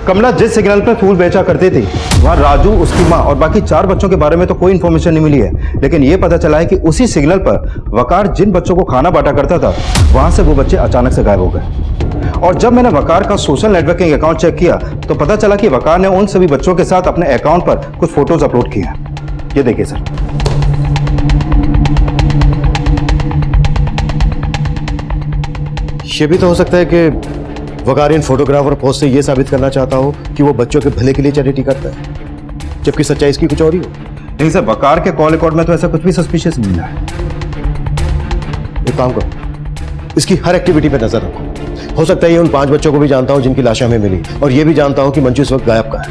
कमला जिस सिग्नल पर फूल बेचा करती थी वहां राजू, उसकी मां और बाकी 4 बच्चों के बारे में तो कोई इन्फॉर्मेशन नहीं मिली है, लेकिन यह पता चला है कि उसी सिग्नल पर वकार जिन बच्चों को खाना बांटा करता था वहां से वो बच्चे अचानक से गायब हो गए। और जब मैंने वकार का सोशल नेटवर्किंग अकाउंट चेक किया तो पता चला कि वकार ने उन सभी बच्चों के साथ अपने अकाउंट पर कुछ फोटोज अपलोड किए हैं। ये देखिए सर। ये भी तो हो सकता है कि वकार इन फोटोग्राफ और पोस्ट से यह साबित करना चाहता हो कि वो बच्चों के भले के लिए चैरिटी करता है, जबकि सच्चाई इसकी कुछ और ही हो। नहीं सर, वकार के कॉल रिकॉर्ड में तो ऐसा कुछ भी सस्पिशियस नहीं मिला है। एक काम करो, इसकी हर एक्टिविटी पे नजर रखो। हो सकता है ये उन 5 बच्चों को भी जानता हो जिनकी लाशें हमें मिली और ये भी जानता हो कि मंजू इस वक्त गायब कहाँ है।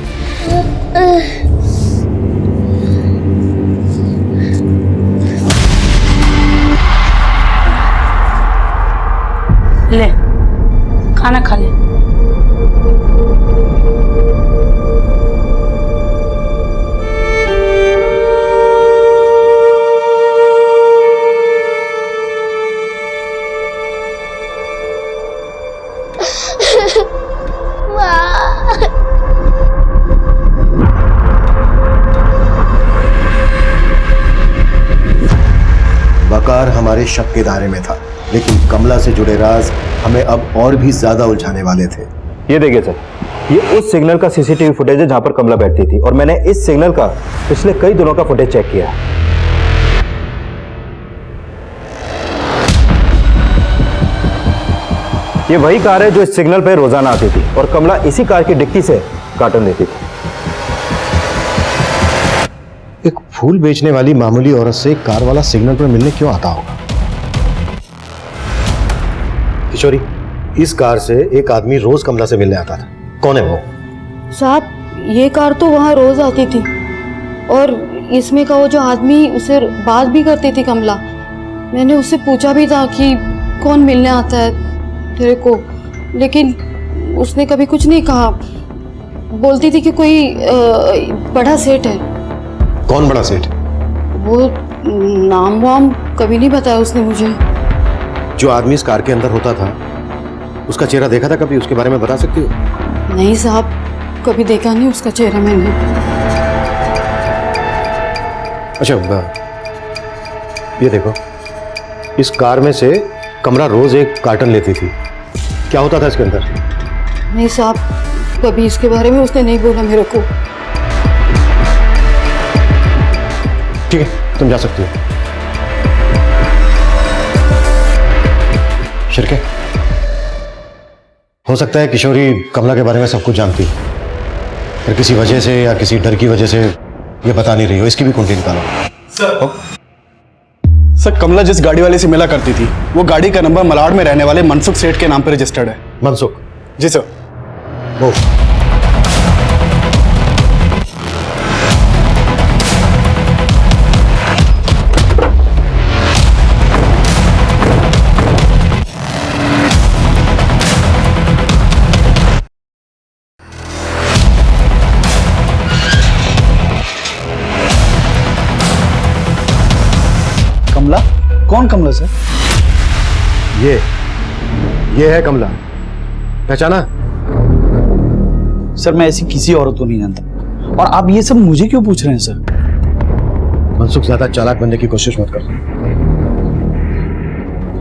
ले, खाना खा ले। वकार हमारे शक के दायरे में था, लेकिन कमला से जुड़े राज हमें अब और भी ज्यादा उलझाने वाले थे। ये देखिए सर, ये उस सिग्नल का सीसीटीवी फुटेज है जहां पर कमला बैठती थी और मैंने इस सिग्नल का पिछले कई दिनों का फुटेज चेक किया है। ये वही कार है जो इस सिग्नल पर रोजाना आती थी और कमला इसी कार की डिक्की से कार्टून लेती थी। एक फूल बेचने वाली मामूली औरत से कार वाला सिग्नल पर मिलने क्यों आता होगा? किशोरी, इस कार से एक आदमी रोज कमला से मिलने आता था। कौन है वो? साहब ये कार तो वहाँ रोज आती थी और इसमें का वो जो आदमी उससे बात भी करती थी कमला। मैंने उससे पूछा भी था कि कौन मिलने आता है तेरे को, लेकिन उसने कभी कुछ नहीं कहा। बोलती थी कि कोई बड़ा सेठ है। कौन बड़ा सेठ? वो नाम वाम कभी नहीं बताया उसने मुझे। जो आदमी इस कार के अंदर होता था उसका चेहरा देखा था कभी? उसके बारे में बता सकती हो? नहीं साहब, कभी देखा नहीं उसका चेहरा मैंने। अच्छा, ये देखो, इस कार में से कमला रोज एक कार्टन लेती थी। क्या होता था इसके अंदर? नहीं साहब, कभी इसके बारे में उसने नहीं बोला मेरे को। ठीक है, तुम जा सकती हो। शिरके, हो सकता है किशोरी कमला के बारे में सब कुछ जानती है, पर किसी वजह से या किसी डर की वजह से ये बता नहीं रही हो। इसकी भी कुंडली निकालो। सर, कमला जिस गाड़ी वाले से मिला करती थी वो गाड़ी का नंबर मलाड में रहने वाले मनसुख सेठ के नाम पर रजिस्टर्ड है। मनसुख? जी सर। वो कमला? कौन कमला सर? ये है कमला। पहचाना? सर, मैं ऐसी किसी औरत को नहीं जानता। और आप ये सब मुझे क्यों पूछ रहे हैं सर? मनसुख, ज्यादा चालाक बनने की कोशिश मत कर।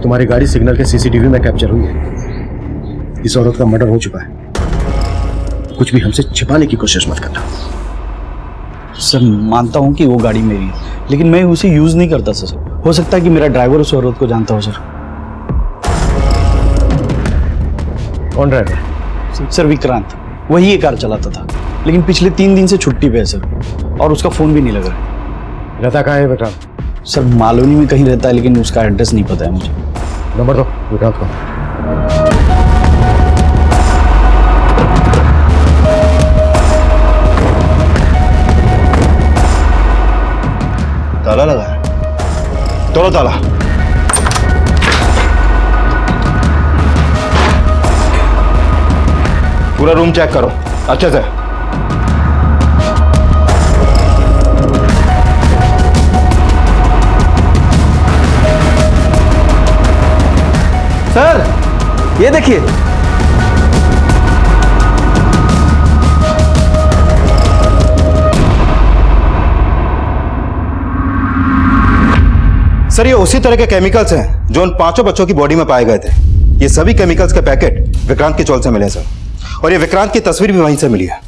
तुम्हारी गाड़ी सिग्नल के सीसीटीवी में कैप्चर हुई है। इस औरत का मर्डर हो चुका है। कुछ भी हमसे छिपाने की कोशिश मत करना। सर, मानता हूं कि वो गाड़ी मेरी है, लेकिन मैं उसे यूज नहीं करता सर। हो सकता है कि मेरा ड्राइवर उस औरत को जानता हो सर। कौन ड्राइवर? सर, विक्रांत। वही ये कार चलाता था, लेकिन पिछले 3 दिन से छुट्टी पे है सर, और उसका फोन भी नहीं लग रहा है। रहता कहाँ है विक्रांत? सर, मालूनी में कहीं रहता है, लेकिन उसका एड्रेस नहीं पता है मुझे। नंबर दो विक्रांत को। ताला लगा है। तोड़ो ताला। पूरा रूम चेक करो अच्छे से। सर, ये देखिए। सर, ये उसी तरह के केमिकल्स हैं जो उन 5 बच्चों की बॉडी में पाए गए थे। ये सभी केमिकल्स के पैकेट विक्रांत की चोल से मिले सर, और ये विक्रांत की तस्वीर भी वहीं से मिली है।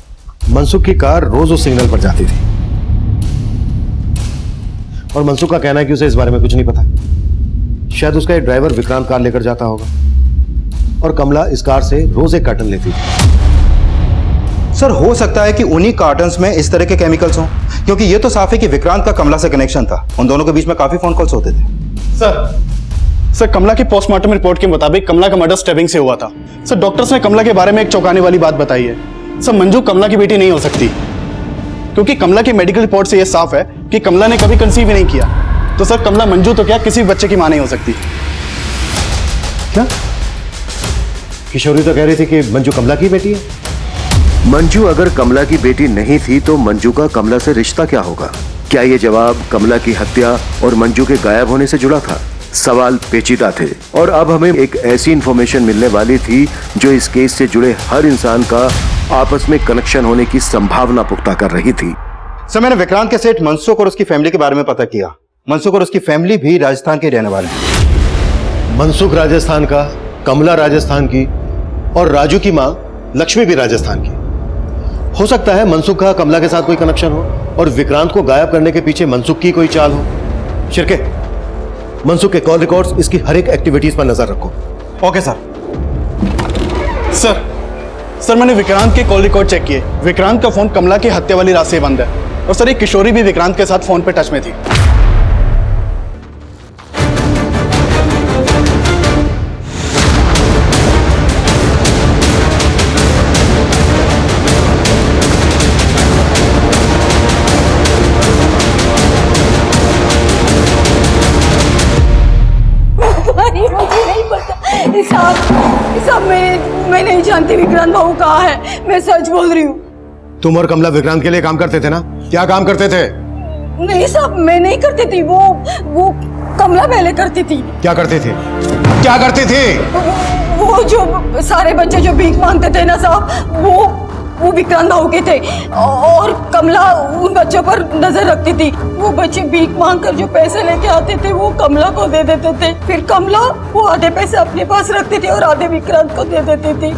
मनसुख की कार रोज उस सिग्नल पर जाती थी, और मनसुख का कहना है कि उसे इस बारे में कुछ नहीं पता। शायद उसका एक ड्राइवर विक्रांत कार लेकर जाता होगा, और कमला इस कार से रोज एक कार्टन लेती थी। सर, हो सकता है कि उन्हीं कार्टन्स में इस तरह के केमिकल्स हों, क्योंकि ये तो साफ है कि विक्रांत का कमला से कनेक्शन था। उन दोनों के बीच में काफी फोन कॉल्स होते थे। सर, कमला की पोस्टमार्टम रिपोर्ट के मुताबिक कमला का मर्डर स्टैबिंग से हुआ था। सर, डॉक्टर्स ने कमला के बारे में एक चौंकाने वाली बात बताई है। सर, मंजू कमला की बेटी नहीं हो सकती, क्योंकि कमला की मेडिकल रिपोर्ट से यह साफ है कि कमला ने कभी कंसीव ही नहीं किया। तो सर, कमला मंजू तो क्या किसी बच्चे की मां नहीं हो सकती। क्या? किशोरी तो कह रही थी कि मंजू कमला की बेटी है। मंजू अगर कमला की बेटी नहीं थी तो मंजू का कमला से रिश्ता क्या होगा? क्या ये जवाब कमला की हत्या और मंजू के गायब होने से जुड़ा था? सवाल पेचीदा थे, और अब हमें एक ऐसी इंफॉर्मेशन मिलने वाली थी जो इस केस से जुड़े हर इंसान का आपस में कनेक्शन होने की संभावना पुख्ता कर रही थी। सर, मैंने विक्रांत के सेठ मनसुख और उसकी फैमिली के बारे में पता किया। मनसुख और उसकी फैमिली भी राजस्थान के रहने वाले हैं। मनसुख राजस्थान का, कमला राजस्थान की, और राजू की मां लक्ष्मी भी राजस्थान की। हो सकता है मनसुख का कमला के साथ कोई कनेक्शन हो, और विक्रांत को गायब करने के पीछे मनसुख की कोई चाल हो। शिरके, मनसुख के कॉल रिकॉर्ड्स, इसकी हर एक एक्टिविटीज पर नजर रखो। Okay sir. सर, मैंने विक्रांत के कॉल रिकॉर्ड चेक किए। विक्रांत का फोन कमला की हत्या वाली रात से बंद है। और सर, एक किशोरी भी विक्रांत के साथ फोन पे टच में थी। मुझे नहीं पता साहब, मैं नहीं जानती विक्रांत बाबू कहाँ है। मैं सच बोल रही हूँ। तुम और कमला विक्रांत के लिए काम करते थे ना? क्या काम करते थे? नहीं साहब, मैं नहीं करती थी। वो कमला पहले करती थी। क्या करते थे? क्या करते थे? वो जो सारे बच्चे जो भीख मांगते थे ना साहब, वो विक्रांत बाबू के थे और कमला उन बच्चों पर नजर रखती थी। वो बच्चे भीख मांग कर जो पैसे लेके आते थे वो कमला को दे देते थे। फिर कमला वो आधे पैसे अपने पास रखती थी और आधे विक्रांत को दे देती थी।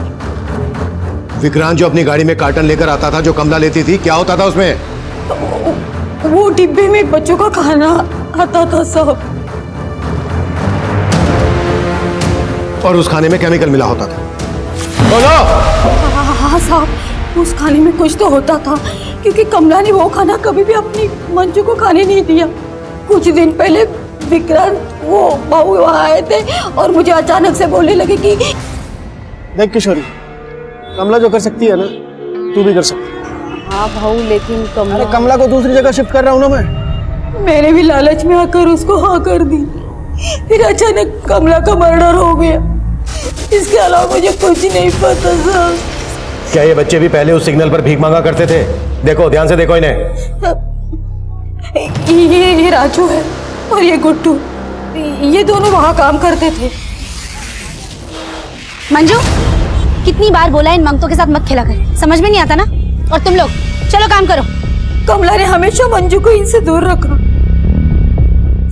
विक्रांत जो अपनी गाड़ी में कार्टन लेकर आता था जो कमला लेती थी, क्या होता था उसमें? वो डिब्बे में बच्चों का खाना आता था साहब। और उस खाने में केमिकल मिला होता था। हाँ साहब, उस खाने में कुछ तो होता था क्योंकि कमला ने वो खाना कभी भी अपनी मंजू को खाने नहीं दिया। कुछ दिन पहले विक्रांत वो बाबू वहाँ आए थे और मुझे अचानक से बोलने लगे कि देख किशोरी, कमला जो कर सकती है ना, तू भी कर सकती है। हाँ भाऊ, लेकिन अरे कमला को दूसरी जगह शिफ्ट कर रहा हूँ ना मैं। मैंने भी लालच में आकर उसको हाँ कर दी। फिर अचानक कमला का मर्डर हो गया। इसके अलावा मुझे कुछ नहीं पता साहब। क्या ये बच्चे भी पहले उस सिग्नल पर भीख मांगा करते थे? देखो, ध्यान से देखो इन्हें। ये राजू है और ये गुड्डू, ये दोनों वहाँ काम करते थे। मंजू, कितनी बार बोला इन मंगतों के साथ मत खेला कर, समझ में नहीं आता ना? और तुम लोग चलो काम करो। कमला ने हमेशा मंजू को इनसे दूर रखा,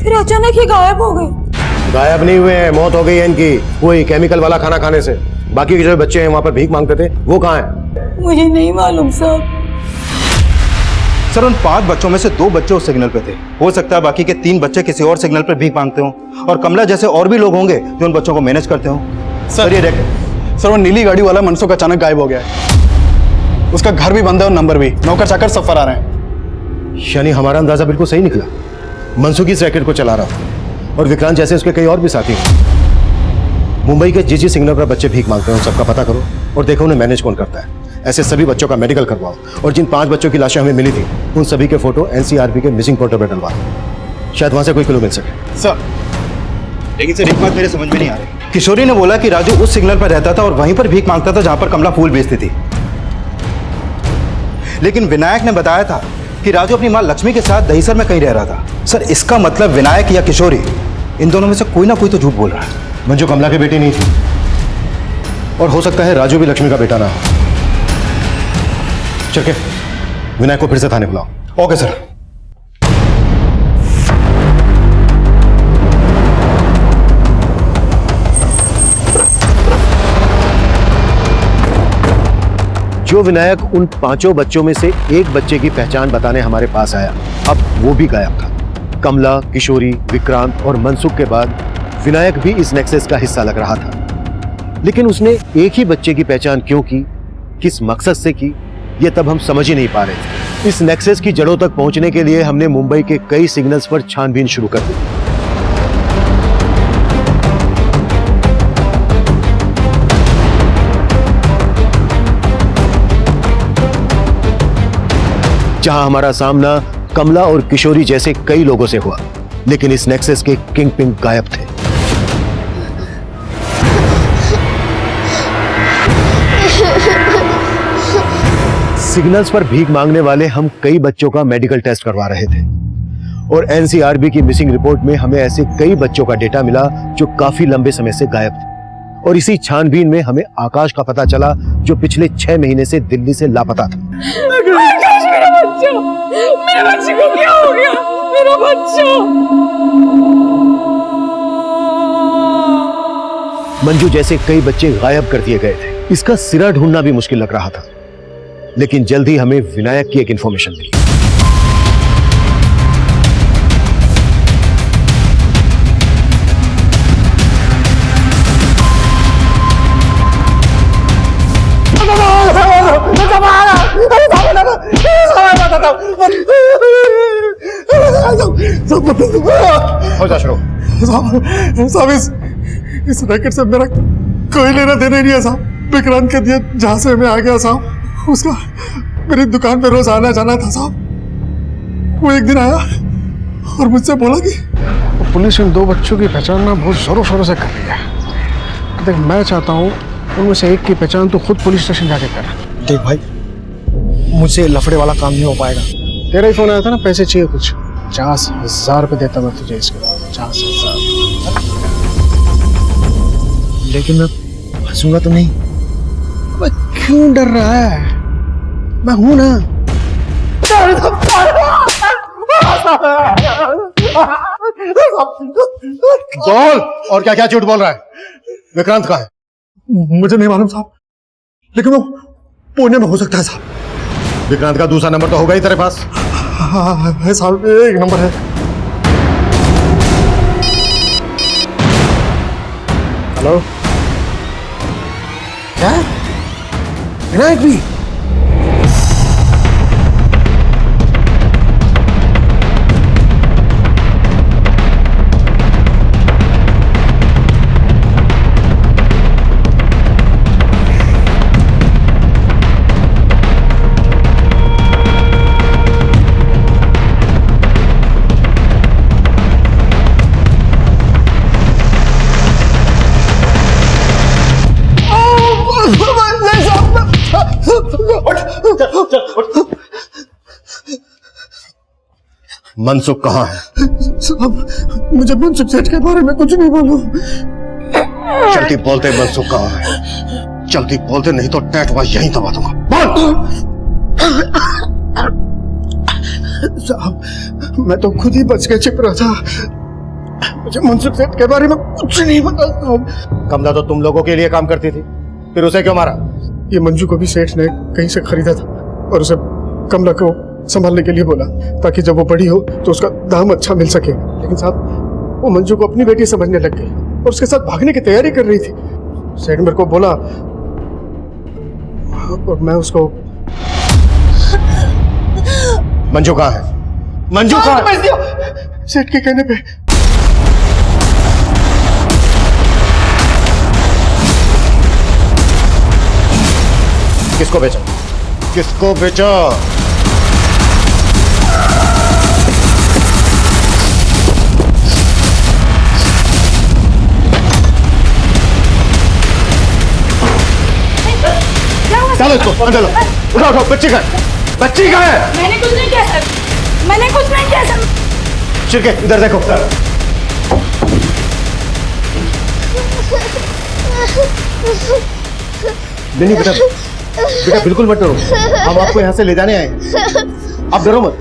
फिर अचानक ये गायब हो गए। गायब नहीं हुए हैं, मौत हो गई है इनकी कोई केमिकल वाला खाना खाने से। बाकी के जो बच्चे हैं वहां पर भीख मांगते थे, वो कहाँ हैं? मुझे नहीं मालूम साहब। सर, उन 5 बच्चों में से 2 बच्चे उस सिग्नल पे थे। हो सकता है बाकी के 3 बच्चे किसी और सिग्नल पर भीख मांगते हों और कमला जैसे और भी लोग होंगे जो उन बच्चों को मैनेज करते हों। सर, ये देखें सर, वो नीली गाड़ी वाला मनसुख अचानक गायब हो गया है। उसका घर भी बंद है और नंबर भी। नौकर चाकर सब फरार हैं। यानी हमारा अंदाजा बिल्कुल सही निकला। मनसुख इस रैकेट को चला रहा था और विक्रांत जैसे उसके कई और भी साथी हैं। मुंबई के जिस सिग्नल पर बच्चे भीख मांगते हैं उन सबका पता करो और देखो उन्हें मैनेज कौन करता है। ऐसे सभी बच्चों का मेडिकल करवाओ और जिन 5 बच्चों की लाशें हमें मिली थी उन सभी के फोटो एनसीआरबी के मिसिंग पोर्टल पर डलवा, शायद वहां से कोई क्लू मिल सके। सर, लेकिन सर, एक बात मेरे समझ में नहीं आ रही। किशोरी ने बोला कि राजू उस सिग्नल पर रहता था और वहीं पर भीख मांगता था जहां पर कमला फूल बेचती थी। लेकिन विनायक ने बताया था कि राजू अपनी मां लक्ष्मी के साथ दहीसर में कहीं रह रहा था। सर, इसका मतलब विनायक या किशोरी, इन दोनों में से कोई ना कोई तो झूठ बोल रहा है। मंजू कमला की बेटी नहीं थी और हो सकता है राजू भी लक्ष्मी का बेटा ना हो। चल के विनायक को फिर से थाने बुलाओ। Okay sir. जो विनायक उन 5 बच्चों में से एक बच्चे की पहचान बताने हमारे पास आया, अब वो भी गायब था। कमला, किशोरी, विक्रांत और मनसुख के बाद विनायक भी इस नेक्सस का हिस्सा लग रहा था। लेकिन उसने एक ही बच्चे की पहचान क्यों की, किस मकसद से की, ये तब हम समझ ही नहीं पा रहे थे। इस नेक्सस की जड़ों तक पहुंचने के लिए हमने मुंबई के कई सिग्नल्स पर छानबीन शुरू कर दी। जहां हमारा सामना कमला और किशोरी जैसे कई लोगों से हुआ, लेकिन इस नेक्सस के किंग पिन गायब थे। सिग्नल्स पर भीख मांगने वाले हम कई बच्चों का मेडिकल टेस्ट करवा रहे थे और एनसीआरबी की मिसिंग रिपोर्ट में हमें ऐसे कई बच्चों का डेटा मिला जो काफी लंबे समय से गायब थे। और इसी छानबीन में हमें आकाश का पता चला जो पिछले 6 महीने से दिल्ली से लापता था। आकाश, मेरे बच्चे को क्या हो गया? मेरा बच्चा। मंजू जैसे कई बच्चे गायब कर दिए गए थे। इसका सिरा ढूंढना भी मुश्किल लग रहा था, लेकिन जल्द ही हमें विनायक की एक इंफॉर्मेशन मिली। हो जा शुरू। साहब इस रैकेट से मेरा कोई लेना देना नहीं है साहब। विक्रांत के दिए जहां से मैं आ गया साहब, उसका मेरी दुकान पे रोज आना जाना था साहब। वो एक दिन आया और मुझसे बोला कि पुलिस इन 2 बच्चों की पहचान ना बहुत जोरों शोरों से कर रही है। देख मैं चाहता हूँ उनमें से एक की पहचान तो खुद पुलिस स्टेशन जाके कर। देख भाई, मुझसे लफड़े वाला काम नहीं हो पाएगा। तेरा ही फोन आया था ना, पैसे चाहिए कुछ 50,000 रुपये देता मैं तुझे इसके 50,000। लेकिन मैं फंसूंगा तो नहीं? क्यों डर रहा है? मैं हूं ना। बोल, और क्या क्या झूठ बोल रहा है? विक्रांत कहाँ है? मुझे नहीं मालूम साहब, लेकिन वो पुणे में हो सकता है साहब। विक्रांत का दूसरा नंबर तो होगा ही तेरे पास? हाँ है साहब, एक नंबर है। हेलो, क्या विनायक भी? मनसुख कहाँ है? साहब मुझे मनसुख सेठ के बारे में कुछ नहीं मालूम। जल्दी बोलते मनसुख कहाँ है, जल्दी बोलते नहीं तो टैटवा यहीं दबा दूंगा। बोल। साहब मैं तो खुद ही बच के छिप रहा था, मुझे मनसुख सेठ के बारे में कुछ नहीं पता साहब। कमला तो तुम लोगों के लिए काम करती थी, फिर उसे क्यों मारा? ये मंजू को भी सेठ ने कहीं से खरीदा था और उसे कमला को संभालने के लिए बोला, ताकि जब वो बड़ी हो तो उसका दाम अच्छा मिल सके। लेकिन साहब वो मंजू को अपनी बेटी समझने लग गई और उसके साथ भागने की तैयारी कर रही थी। सेठ मेरे को बोला और मैं उसको। मंजू कहाँ है? मंजू कहाँ है? सेठ के कहने पे। किसको बेचा? किसको बेचा? चलो इसको अंदर लो। उठाओ उठाओ, बच्ची कहाँ है? बच्ची कहाँ है? मैंने कुछ नहीं किया सर, मैंने कुछ नहीं किया सर। चिरके इधर देखो। नहीं बेटा, बेटा बिल्कुल मत डरो, हम आपको यहाँ से ले जाने आए, आप डरो मत।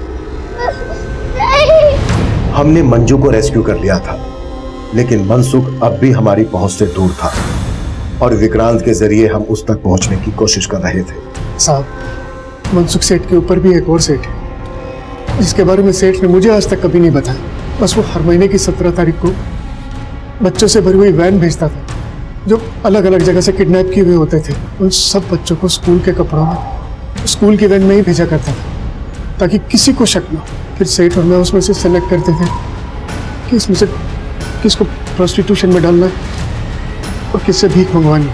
हमने मंजू को रेस्क्यू कर लिया था, लेकिन मनसुख अब भी हमारी पहुंच से दूर था और विक्रांत के जरिए हम उस तक पहुंचने की कोशिश कर रहे थे। साहब मनसुख सेठ के ऊपर भी एक और सेठ है, जिसके बारे में सेठ ने मुझे आज तक कभी नहीं बताया। बस वो हर महीने की 17 तारीख को बच्चों से भरी हुई वैन भेजता था, जो अलग अलग जगह से किडनैप किए हुए होते थे। उन सब बच्चों को स्कूल के कपड़ों में स्कूल की वैन में ही भेजा करता था, ताकि किसी को शक न हो। फिर सेठ और मैं उसमें से सेलेक्ट करते थे कि इसमें से किसको प्रोस्टिट्यूशन में डालना है और किससे भीख मंगवानी।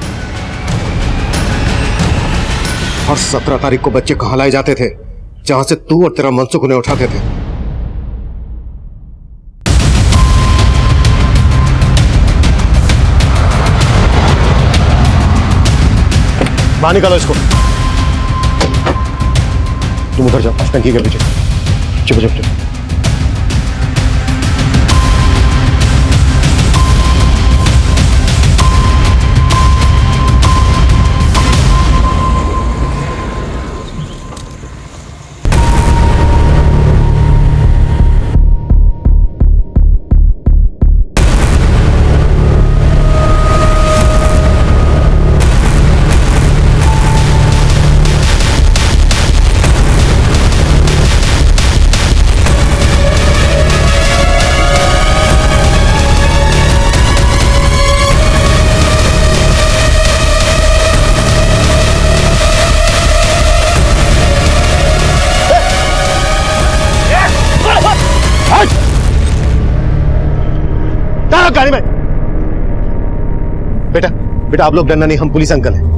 और 17 तारीख को बच्चे कहाँ लाए जाते थे? जहां से तू और तेरा मनसुख उन्हें उठाते थे। बाहर निकालो इसको। तुम उधर जाओ टंकी के पीछे। चुप चुप चुप। डालो गाड़ी में। बेटा बेटा, आप लोग डरना नहीं, हम पुलिस अंकल हैं।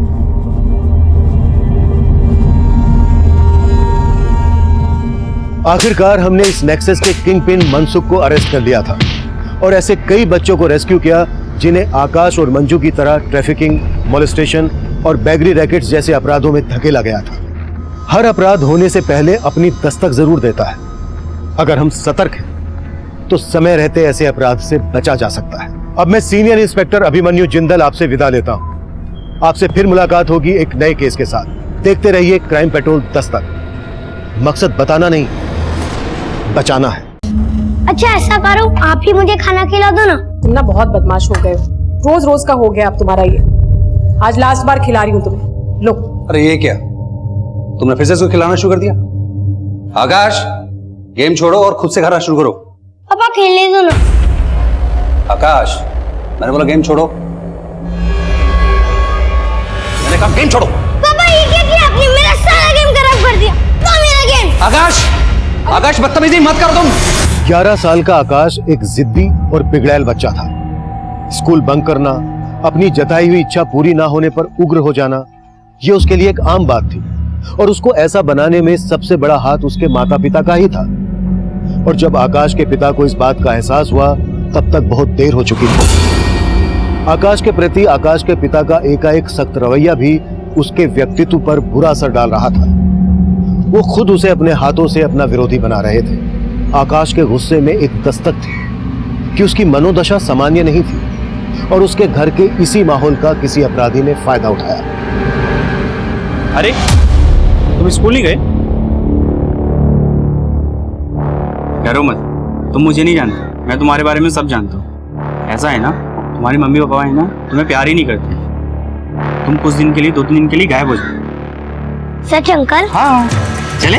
आखिरकार हमने इस नेक्सस के किंग पिन मनसुख को अरेस्ट कर लिया था और ऐसे कई बच्चों को रेस्क्यू किया जिन्हें आकाश और मंजू की तरह ट्रैफिकिंग, मोलेस्टेशन और बैगरी रैकेट्स जैसे अपराधों में धकेला गया था। हर अपराध होने से पहले अपनी दस्तक जरूर देता है। अगर हम सतर्क हैं तो समय रहते ऐसे अपराध से बचा जा सकता है। अब मैं सीनियर इंस्पेक्टर अभिमन्यु जिंदल आपसे विदा लेता हूं। आपसे फिर मुलाकात होगी एक नए केस के साथ। देखते रहिए क्राइम पेट्रोल दस्तक। मकसद बताना नहीं, बचाना है। अच्छा ऐसा करो, आप ही मुझे खाना खिला दो ना। तुम ना बहुत बदमाश हो गए हो, रोज रोज का हो गया अब तुम्हारा ये। आज लास्ट बार खिला रही हूँ तुम्हें, लो। अरे ये क्या, तुमने फिर से इसको खिलाना शुरू कर दिया? आकाश, गेम छोड़ो और खुद से खाना शुरू करो। पापा खेलने दो ना। आकाश, मैंने बोला गेम छोड़ो। मैंने कहा गेम छोड़ो। पापा ये क्या किया आपने? मेरा सारा गेम खराब कर दिया। वो मेरा गेम। आकाश, आकाश बदतमीजी मत करो तुम। 11 साल का आकाश एक जिद्दी और बिगड़ैल बच्चा था। स्कूल बंक करना, अपनी जताई हुई इच्छा पूरी ना होने पर उग्र हो जाना, यह उसके लिए एक आम बात थी और उसको ऐसा बनाने में सबसे बड़ा हाथ उसके माता पिता का ही था। और जब आकाश के पिता को इस बात का एहसास हुआ तब तक बहुत देर हो चुकी थी। आकाश के प्रति आकाश के पिता का एकाएक सख्त रवैया भी उसके व्यक्तित्व पर बुरा असर डाल रहा था। वो खुद उसे अपने हाथों से अपना विरोधी बना रहे थे। आकाश के गुस्से में एक दस्तक थी कि उसकी मनोदशा सामान्य नहीं थी और उसके घर के इसी माहौल का किसी अपराधी ने फायदा उठाया। अरे तुम स्कूल नहीं गए? डरो मत, तुम मुझे नहीं जानते, मैं तुम्हारे बारे में सब जानता हूँ। ऐसा है ना, तुम्हारी मम्मी पापा है ना, तुम्हें प्यार ही नहीं करते। तुम कुछ दिन के लिए, 2-3 दिन के लिए गायब हो जाओ। सच अंकल? हाँ, चले।